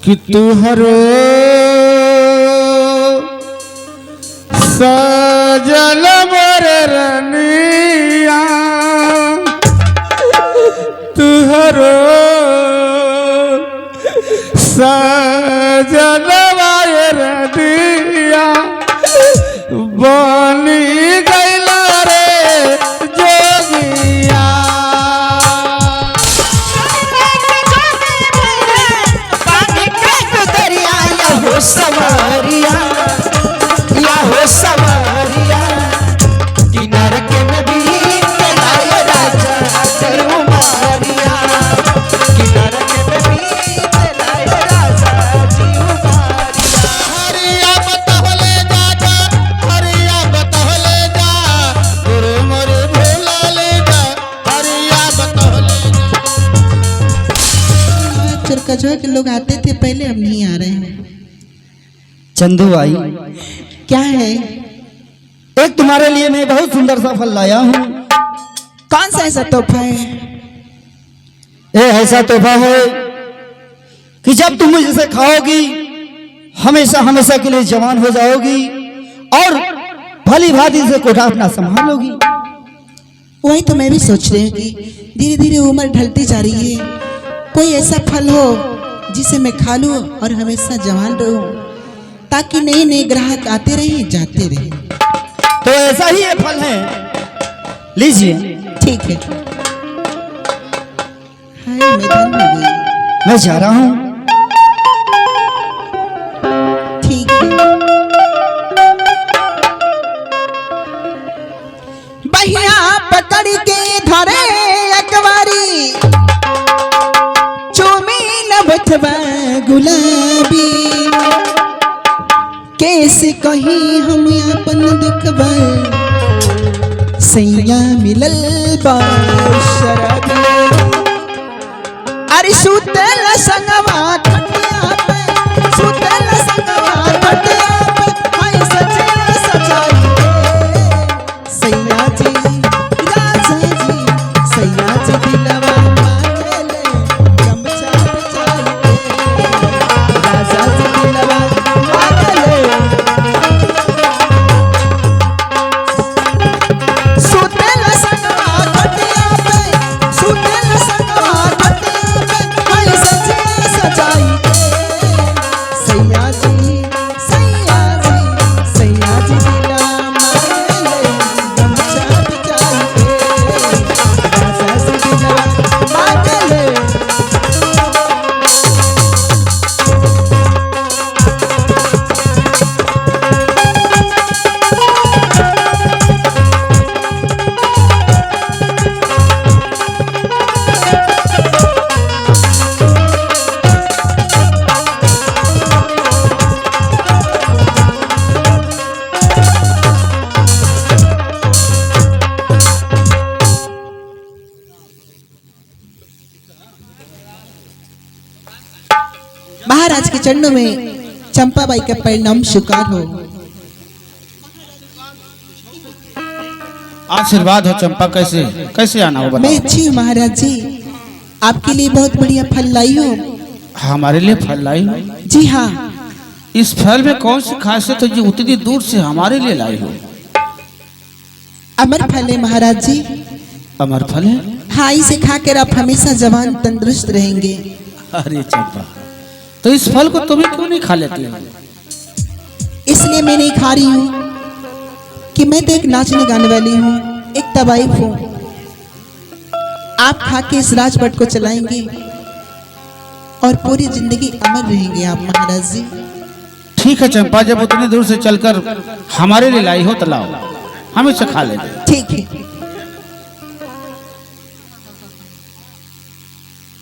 कि तुहरो सजल मोर रनिया तुहरो सजल रनिया बनी गइल रे जोगिया सवारिया या हो सवारिया किनार के नबी के लाए राजा उमारिया किनार के नबी के लाए राजा उमारिया हरिया बतहले जा हरिया बतहले जा गुरु मोर भोला ले जा हरिया बतहले जा। चुरकजवा के लोग आते थे पहले, अब नहीं आ रहे हैं। चंदू आई, क्या है? एक तुम्हारे लिए मैं बहुत सुंदर सा फल लाया हूँ। कौन सा ऐसा तोहफा है? ये ऐसा तोहफा है कि जब तुम इसे खाओगी हमेशा हमेशा के लिए जवान हो जाओगी और भली भांति से कोठा अपना संभालोगी। वही तो मैं भी सोच रही हूँ कि धीरे धीरे उम्र ढलती जा रही है, कोई ऐसा फल हो जिसे मैं खा लूँ और हमेशा जवान रहूँ, ताकि नए नए ग्राहक आते रहे जाते रहे। तो ऐसा ही ये फल है, लीजिए। ठीक है। हाय मैं धन हो गई। मैं जा रहा हूँ। ठीक है। बहिया पकड़ के धरे अकबारी चूमी नभथवा गुलाबी कैसे कहीं हम अपन दुखबा सैया मिलल बा शराबी। अरे सुतल संगवा खटिया पे सुतल संगवा खटिया पे हाय सजे सजाई सैया जी राजा जी सैया जी दिलवा मांगले गमछा बिछाई राजा जी दिलवा मांगले सुतल संगवा खटिया पे सुतल संगवा खटिया पे हाय सजे सजाई सैया जी दिलवा मांगले गमछा बिछाई राजा जी दिलवा मांगले। महाराज के चरणों में चंपाबाई का परिणाम स्वीकार हो। आशीर्वाद हो चंपा। कैसे कैसे आना हो मैं बताओ। अच्छी हूँ महाराज जी, आपके लिए बहुत बढ़िया फल लाई हूँ। हमारे लिए फल लाई हो? जी हाँ। इस फल में कौन सी खासियत है जो उतनी दूर से हमारे लिए लाई हो? अमर फल है महाराज जी। अमर फल है? हाँ, इसे खाकर आप हमेशा जवान तंदुरुस्त रहेंगे। अरे चंपा, तो इस फल को तुम क्यों नहीं खा लेती हो? इसलिए मैं नहीं खा रही हूँ कि मैं तो एक नाचने गाने वाली हूँ, एक तवाइफ हूँ। आप खा के इस राजपट को चलाएंगे और पूरी जिंदगी अमर रहेंगे आप महाराज जी। ठीक है चंपा, जब उतनी दूर से चलकर हमारे लिए लाई हो तो लाओ, हम इसे खा लेंगे। ठीक है।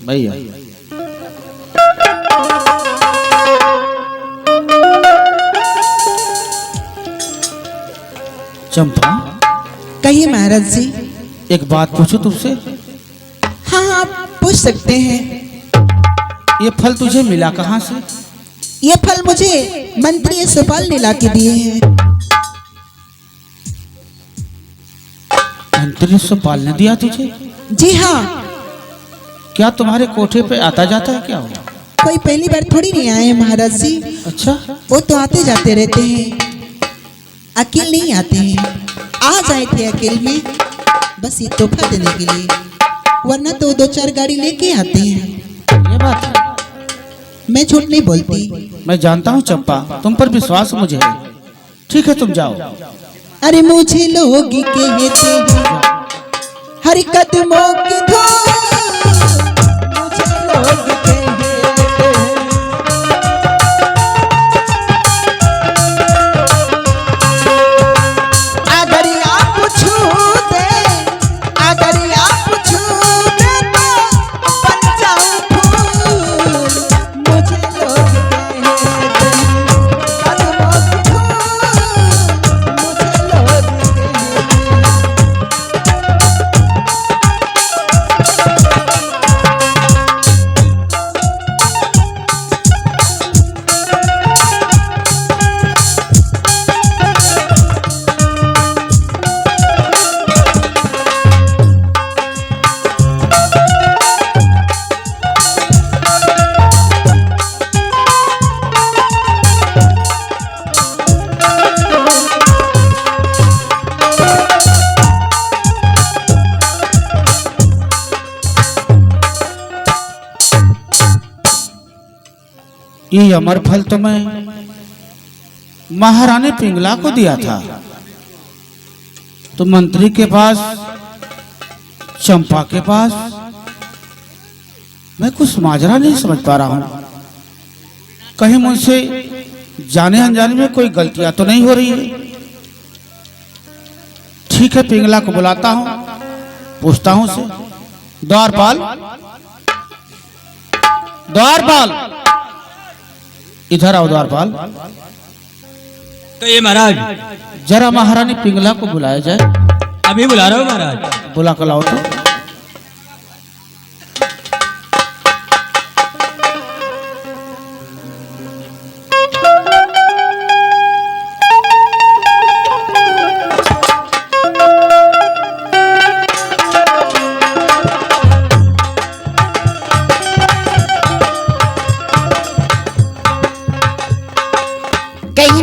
भैया चंपा, कहिए महाराज जी। एक बात पूछो तुमसे। हाँ आप पूछ सकते हैं। ये फल तुझे मिला कहाँ से? ये फल मुझे मंत्री सुपाल ने ला के दिए हैं। मंत्री सुपाल ने दिया तुझे? जी हाँ। क्या तुम्हारे कोठे पे आता जाता है क्या? कोई पहली बार थोड़ी नहीं आए हैं महाराज जी। अच्छा, वो तो आते जाते रहते हैं, अकेले नहीं आते हैं। आज आए थे अकेले में बस ये तोहफा देने के लिए, वरना तो 2-4 गाड़ी लेके आते हैं। ये बात है। मैं झूठ नहीं बोलती। मैं जानता हूँ चंपा, तुम पर विश्वास मुझे है। ठीक है, तुम जाओ। अरे मुझे लोग कहते हैं हर कदमों की धूल, मुझे लोग कहते हैं अगर आप छू दे, अगर आप छू दे तो बन जाऊं फूल, मुझे लोग कहते हैं कदमों की धूल, मुझे लोग कहते हैं। ये अमर फल तो मैं महारानी पिंगला को दिया था, तो मंत्री के पास, चंपा के पास मैं कुछ माजरा नहीं समझ पा रहा हूं। कहीं मुझसे जाने अनजाने में कोई गलतियां तो नहीं हो रही है। ठीक है, पिंगला को बुलाता हूं, पूछता हूं उसे। द्वारपाल, द्वारपाल, इधर आओ द्वारपाल। कहिए महाराज। जरा महारानी पिंगला को बुलाया जाए। अभी बुला रहा हूँ महाराज। बुला कर लाओ तो।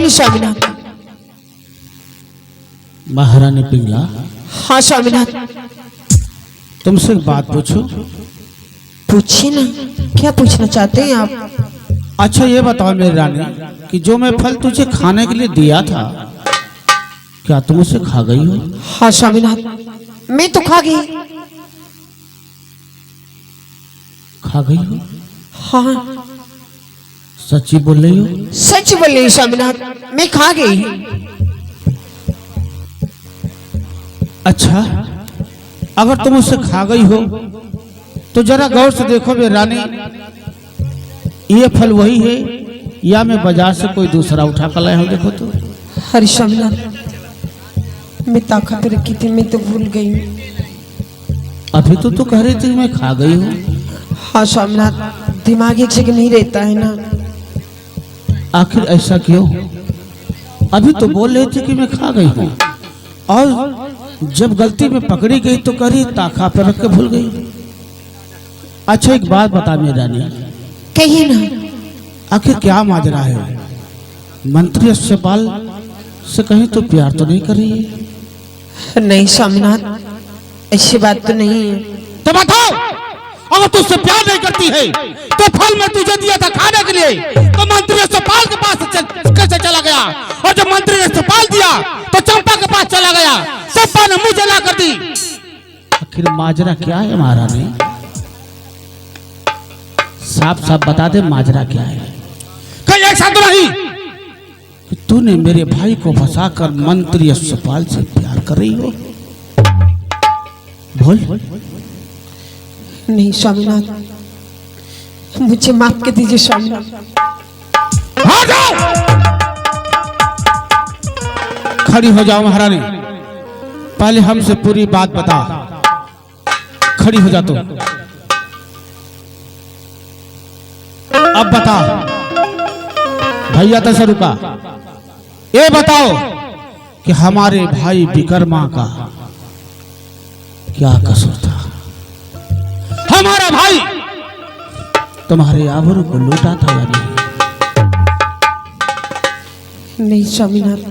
स्वामीनाथ। महारानी पिंगला, हाँ स्वामीनाथ। तुमसे एक बात पूछूं? पूछिए ना, क्या पूछना चाहते हैं आप? अच्छा ये बताओ मेरी रानी कि जो मैं फल तुझे खाने के लिए दिया था, क्या तुम उसे खा गई हो? हाँ स्वामीनाथ, मैं तो खा गई। खा गई हो? हाँ सच्ची बोल रही हो? सच बोल रही स्वामीनाथ, मैं खा गई। अच्छा, अगर तुम उसे खा गई हो तो जरा गौर से देखो मेरी रानी, ये फल वही है या मैं बाजार से कोई दूसरा उठा कर लाया हूं? देखो तो। हरि स्वामीनाथ, मैं ताका पे रखी थी, मैं तो भूल गई। अभी तो तू कह रही थी मैं खा गई हूँ। हाँ स्वामीनाथ, दिमाग एक जगह नहीं रहता है ना। आखिर ऐसा क्यों? अभी तो बोल रही थी कि मैं खा गई हूँ, और जब गलती में पकड़ी गई तो करी ताका पर रख के भूल गई। अच्छा एक बात बता मेरी रानी, कहिए ना। आखिर क्या माजरा है? मंत्री अस्यपाल से कहीं तो प्यार तो नहीं कर रही है? नहीं स्वामीनाथ, ऐसी बात तो नहीं है। तो बताओ, अगर तू उससे प्यार नहीं करती है तो फल मैं तुझे दिया था खाने के लिए, तो मंत्री अस्यपाल के पास कैसे चला गया? और जब मंत्री ने अस्यपाल दिया तो चंपा के पास चला गया, चंपा ने मुंह जला कर दी। आखिर माजरा क्या है महारानी? साफ साफ बता दे, माजरा क्या है? कहीं ऐसा तो नहीं कि तूने मेरे भाई को फंसाकर मंत्री अस्यपाल से प्यार कर रही हो? बोल। नहीं स्वामीनाथ, मुझे माफ कर दीजिए स्वामीनाथ। आ जाओ, खड़ी हो जाओ महारानी, पहले हमसे पूरी बात बता। खड़ी हो जा तो। अब बता, भैया तो से रुका। ये बताओ कि हमारे भाई विक्रमा का क्या कसूर था? हमारा भाई तुम्हारे आबरू को लूटा था या नहीं? नहीं स्वामीनाथ,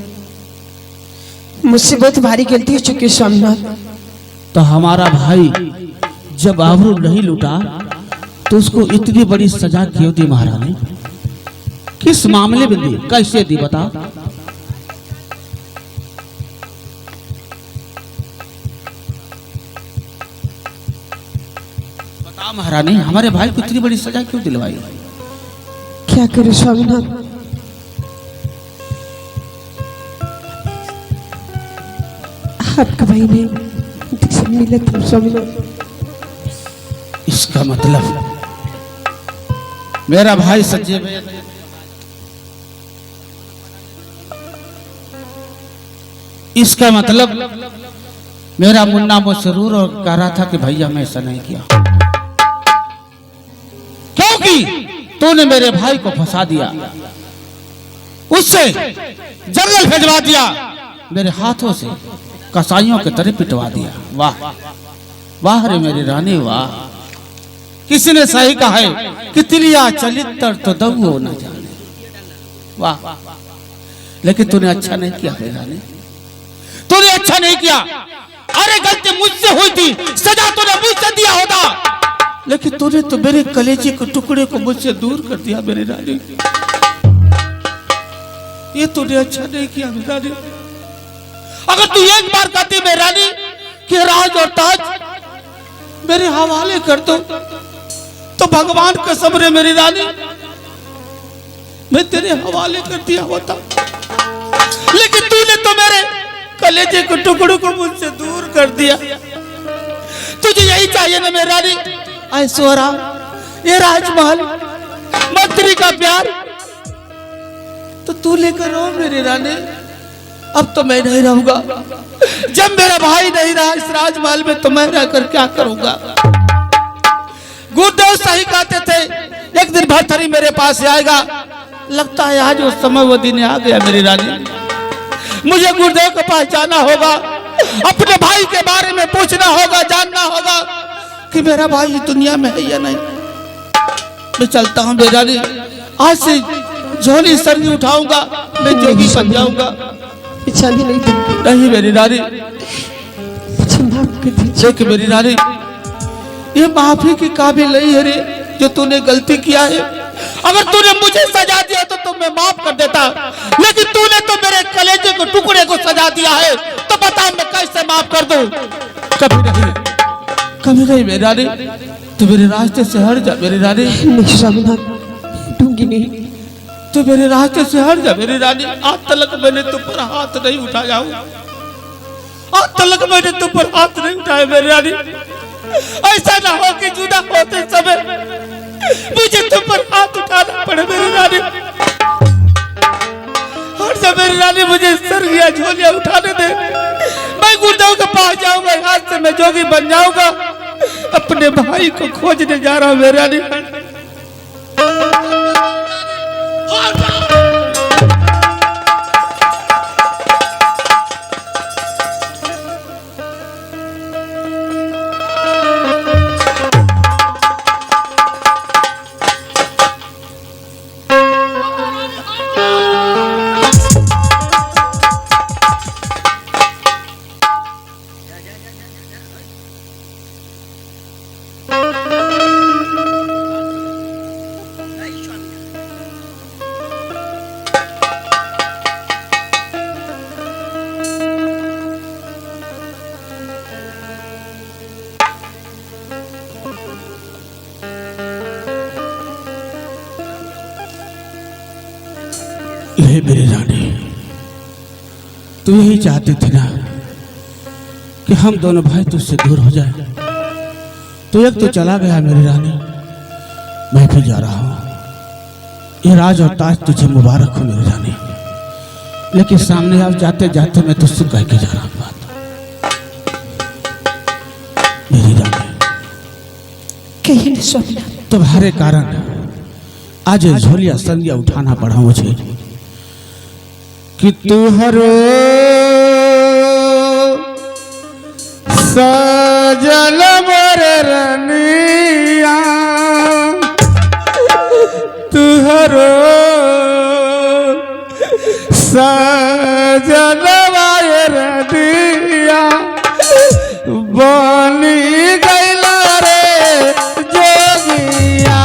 मुझसे बहुत भारी गलती हो चुकी है स्वामीनाथ। तो हमारा भाई जब आबरू नहीं लूटा तो उसको इतनी बड़ी सजा क्यों दी महारानी? किस मामले में दी, कैसे दी बता? बता महारानी, हमारे भाई को इतनी बड़ी सजा क्यों दिलवाई? क्या करे स्वामीनाथ, आपका भाई ने मुझसे मिला था स्वामीनाथ। इसका मतलब मेरा भाई सच्चे में, इसका मतलब मेरा मुन्ना मसरूर और कह रहा था कि भैया मैं ऐसा नहीं किया, क्योंकि तूने मेरे भाई को फंसा दिया, उससे जंगल भेजवा दिया, मेरे हाथों से कसाईयों के तरह पिटवा दिया। वाह वाह रे मेरी रानी वाह। किसी ने सही कहा है कि तिलिया चलित्र तो दबो न जाने। वाह, लेकिन तूने अच्छा नहीं किया मेरी रानी, तूने अच्छा नहीं किया। अरे गलती मुझसे हुई थी, सजा तूने मुझसे दिया होता, लेकिन तूने तो मेरे कलेजे के टुकड़े को मुझसे दूर कर दिया मेरी रानी। ये तूने अच्छा नहीं किया मेरी रानी। अगर तू एक बार कहती मेरी रानी कि राज और ताज मेरे हवाले कर दो, तो भगवान कसम रे मेरी रानी मैं तेरे हवाले कर दिया होता, लेकिन तूने तो मेरे कलेजे के टुकड़ों को मुझसे दूर कर दिया। तुझे यही चाहिए ना मेरी रानी, ऐश्वर्या, ये राजमहल, मंत्री का प्यार, तो तू लेकर रहो मेरी रानी। अब तो मैं नहीं रहूंगा, जब मेरा भाई नहीं रहा इस राजमहल में तो मैं रहकर क्या करूंगा? गुरुदेव सही कहते थे, एक दिन भरथरी मेरे पास आएगा। लगता है आज उस समय वो दिन आ गया मेरी रानी। मुझे गुरुदेव के पास जाना होगा, अपने भाई के बारे में पूछना होगा, जानना होगा कि मेरा भाई इस दुनिया में है या नहीं। मैं चलता हूँ मेरी रानी, आज से झोली सरगी उठाऊंगा, मैं जोगी बन जाऊंगा। नहीं नहीं मेरी रानी, देख मेरी रानी, ये माफी की काबिल नहीं है रे जो तूने गलती किया है। अगर तूने मुझे सजा दिया तो मैं माफ कर देता, लेकिन तूने तो मेरे कलेजे को टुकड़े को सजा दिया है, तो बता मैं कैसे माफ कर दूं? कभी नहीं, कभी नहीं मेरी रानी, तू मेरे रास्ते से हट जा मेरी रानी। दूंगी नहीं, तू मेरे रास्ते से हट जा मेरी रानी। आज तक मैंने तुम पर हाथ नहीं उठाया हूं, आज तक मैंने तुम पर हाथ नहीं उठाया मेरी रानी। ऐसा ना हो कि जुदा होते समय मुझे तुम पर हाथ उठाना पड़े मेरी रानी। हट जा मेरी रानी, मुझे सरगिया झोलियां उठाने दे। मैं गुरुदेव के पास जाऊंगा, आज से मैं जोगी बन जाऊंगा, अपने भाई को खोजने जा रहा हूं मेरी रानी। हे मेरी रानी, तू यही चाहती थी ना कि हम दोनों भाई तुझसे दूर हो जाए। तो एक तो चला गया मेरी रानी, मैं भी जा रहा हूं। ये राज और ताज तुझे मुबारक हो मेरी रानी, लेकिन सामने आप जाते जाते मैं तुझसे कह के जा रहा हूं बात मेरी रानी। कहीं स्वामी, तुम्हारे कारण आज झोलिया संगिया उठाना पड़ा मुझे कि तुहरो सजल मोर रनिया हमरो सजनवा रदिया बनी गइला रे जोगिया।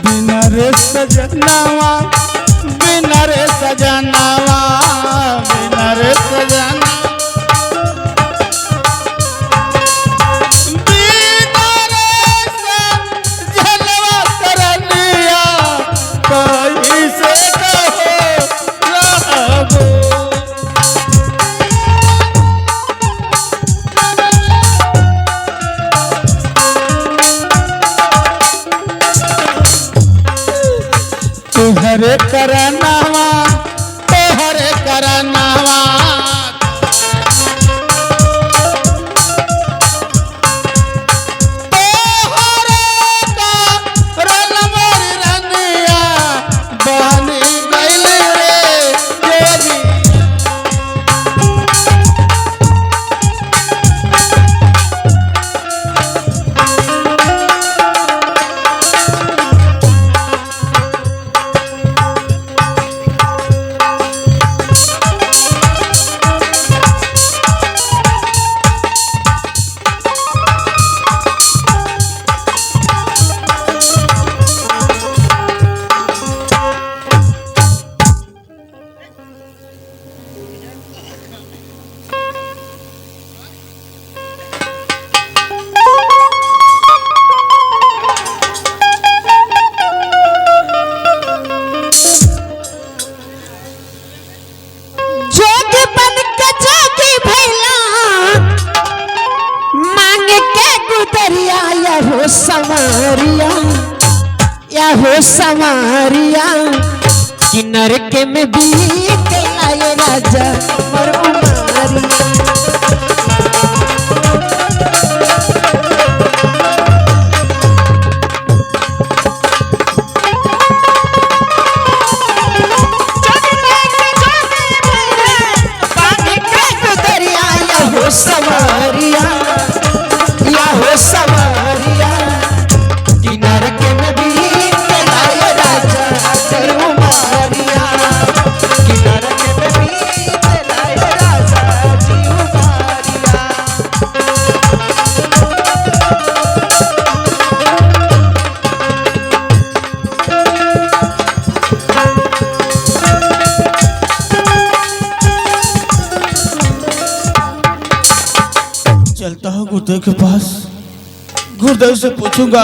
बिना रे सजनावा बिना रे सजनावा बिना रे सजना बिना रे सजनवा करनिया कैसे कहो रहबो। तोहरे करनावा तोहरे करनावा तोहरे करनवा रनिया बनी गइल रे जोगी। जोगी बन के जोगी भैला मांग के गुदरिया या हो संवरिया या हो संवरिया कि नरक में बीत लाए राजा मर उमारिया। सवारिया या हो सवारिया कि नरक में भी लाए राजा तेरू मारिया कि नरक में भी लाए राजा जीव मारिया। चलता हूँ गुरुदेव के पास, गुरुदेव से पूछूंगा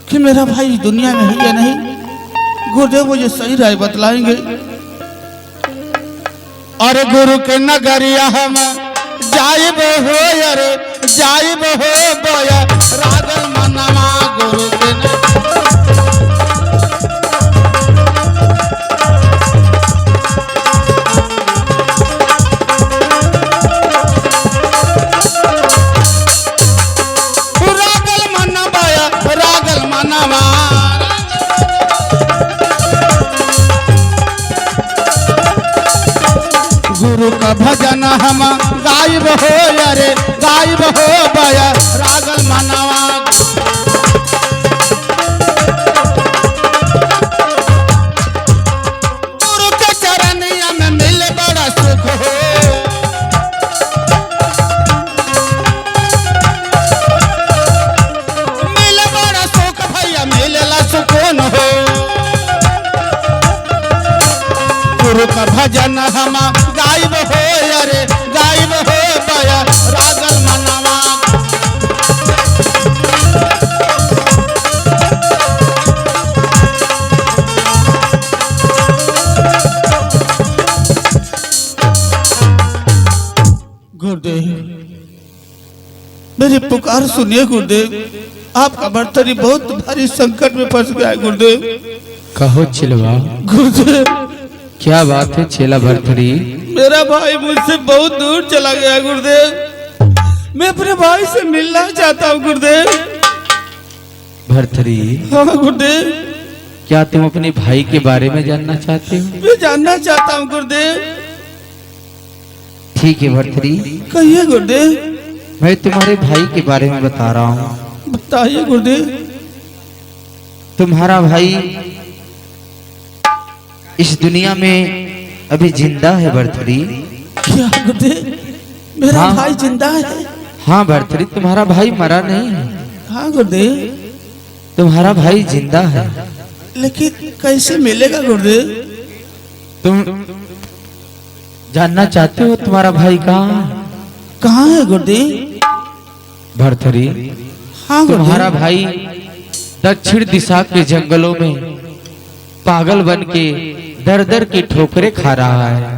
कि मेरा भाई दुनिया में है या नहीं। गुरुदेव मुझे सही राय बतलाएंगे। और गुरु के नगरिया हम जाइब हो अरे जाइब हो बोया रागल मनवा गुरु के गुरु का भजन हम गायब हो अरे गायब हो बया रागल मनवा। गुरु के चरनिया में मिले बड़ा सुख हो, मिले बड़ा सुख भैया मिलेला सुकून हो। गुरु का भजन हम गायब हो अरे गायब हो बया रागल मनवा। गुरुदेव मेरी पुकार सुनिए गुरुदेव। आपका भरथरी बहुत भारी संकट में फंस गया है गुरुदेव। कहो चिलवा, गुरुदेव क्या बात है चेला भरथरी? मेरा भाई मुझसे बहुत दूर चला गया गुरुदेव। मैं अपने भाई से मिलना चाहता हूँ गुरुदेव। भरथरी, हाँ गुरुदेव, क्या तुम अपने भाई के बारे में जानना चाहते हो? मैं जानना चाहता हूँ गुरुदेव। ठीक है भरथरी, कहिए गुरुदेव। मैं तुम्हारे भाई के बारे में बता रहा हूँ। बताइए गुरुदेव। तुम्हारा भाई इस दुनिया में अभी जिंदा है भरथरी। क्या गुरुदेव, मेरा हाँ। भाई जिंदा है? हाँ भरथरी, तुम्हारा भाई मरा नहीं है, हाँ गुरुदेव, तुम्हारा भाई जिंदा है। लेकिन कैसे मिलेगा गुरुदेव? तुम जानना चाहते हो तुम्हारा भाई कहाँ है? कहाँ है गुरुदेव? भरथरी, हाँ तुम्हारा गुरुदेव। भाई दक्षिण दिशा के जंगलों में पागल बन के दर दर की ठोकरें खा रहा है।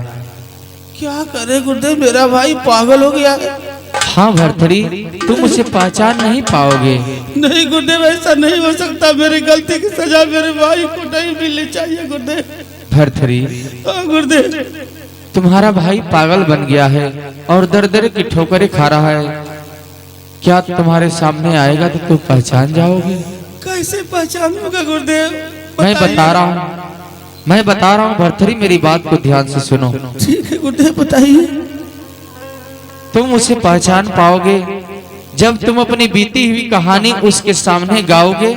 क्या करे गुरुदेव, मेरा भाई पागल हो गया है। हाँ भरथरी, तुम उसे पहचान नहीं पाओगे। नहीं गुरुदेव, ऐसा नहीं हो सकता। मेरी गलती की सजा मेरे भाई को नहीं मिलनी चाहिए गुरुदेव। भरथरी, हाँ गुरुदेव। तुम्हारा भाई पागल बन गया है और दर दर की ठोकरें खा रहा है। क्या तुम्हारे सामने आएगा तो तुम पहचान जाओगे? कैसे पहचानूंगा गुरुदेव? मैं बताइए। बता रहा हूँ भरथरी, मेरी बात को ध्यान से सुनो। ठीक है गुरुदेव, बताइए। तुम उसे पहचान पाओगे जब तुम अपनी बीती हुई कहानी उसके सामने गाओगे,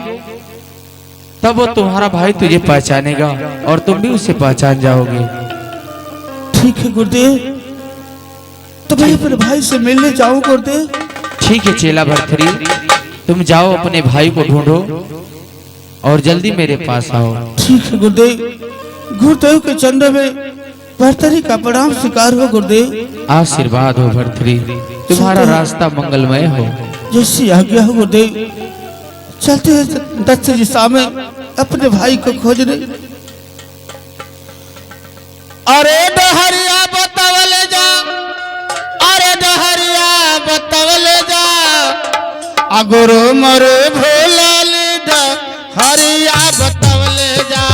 तब वो तुम्हारा भाई तुझे पहचानेगा और तुम भी उसे पहचान जाओगे। ठीक है गुरुदेव, तो मैं अपने भाई से मिलने जाऊं गुरुदेव? ठीक है चेला भरथरी, तुम जाओ अपने भाई को ढूंढो और जल्दी मेरे पास आओ। ठीक है गुरुदेव। गुरुदेव के चंद्र में भरथरी का प्रणाम स्वीकार हो गुरुदेव। आशीर्वाद हो भरथरी, तुम्हारा रास्ता मंगलमय हो। जैसी आज्ञा हो गुरुदेव। चलते हैं दक्षिण दिशा में अपने भाई को खोजने। अरे डहरिया बतावले जा, अरे डहरिया बतावले जा, अगुरु मरु भूलल हरिया बतावले जा।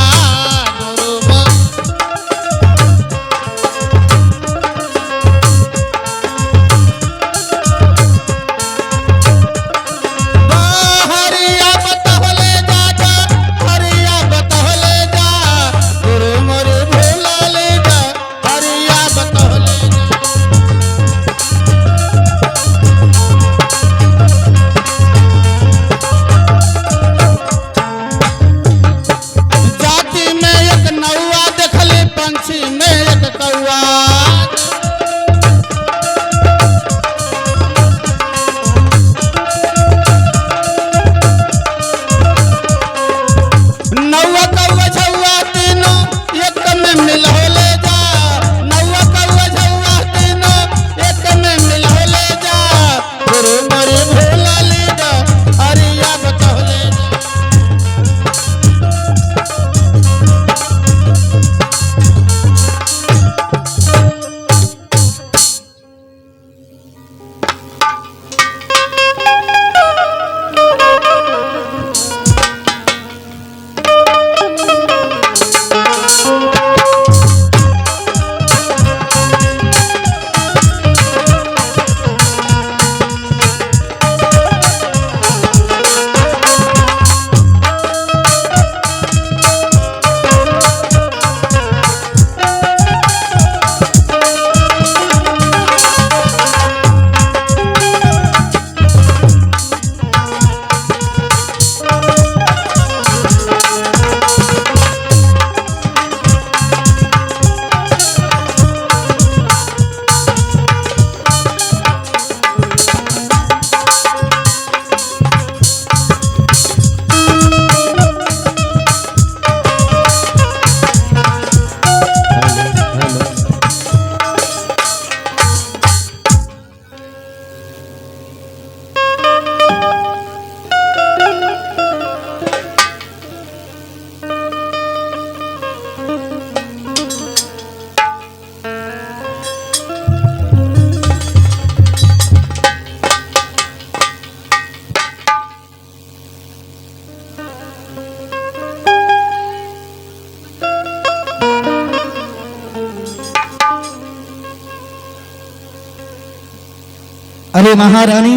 कहे महारानी,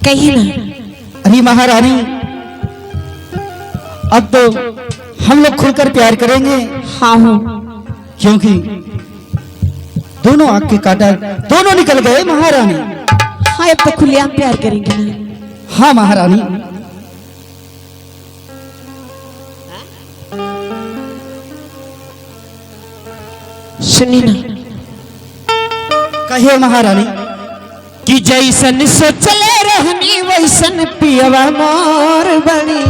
कहिए ना। अरे महारानी, अब तो हम लोग खुलकर प्यार करेंगे, हाँ हो। क्योंकि दोनों आग के काटा दोनों निकल गए महारानी। हाँ अब तो खुलेआम प्यार करेंगे ना। हाँ महारानी। सुनिए ना। कहिए महारानी। कि जैसन सोचले रहनी वैसन पियवा मोर बनी,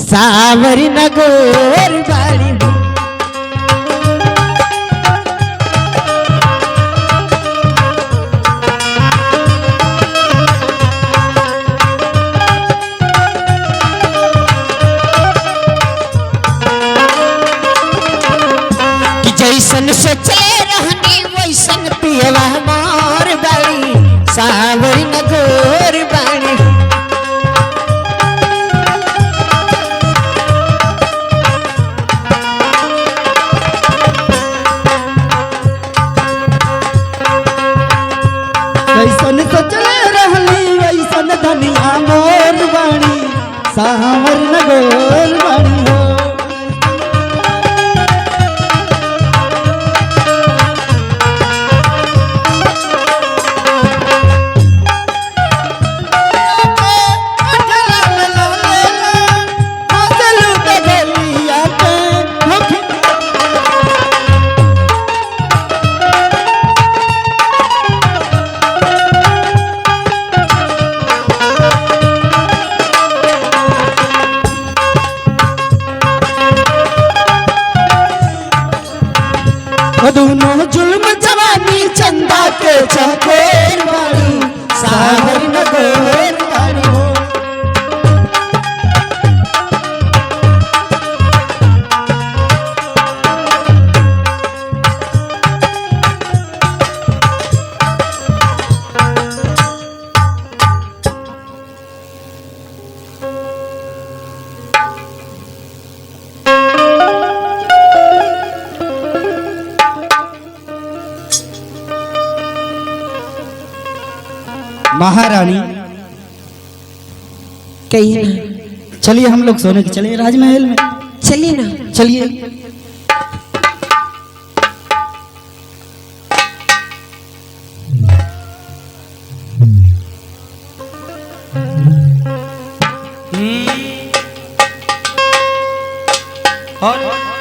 सावरी नगोर बाड़ी। कि जैसन सोचले रहनी वैसन पियवा मोर बाड़ी, सावरी नगोर बाड़ी। कैसन सोचले रहली वैसन धनिया मोर बाणी, सावर नगोर बाणी हो। दोनों जुल्म जवानी चंदा के चकोर बाड़ी, सागर नगोर बाड़ी हो। महारानी, कहिए ना। चलिए हम लोग सोने के चलिए राजमहल में। चलिए ना। चलिए। और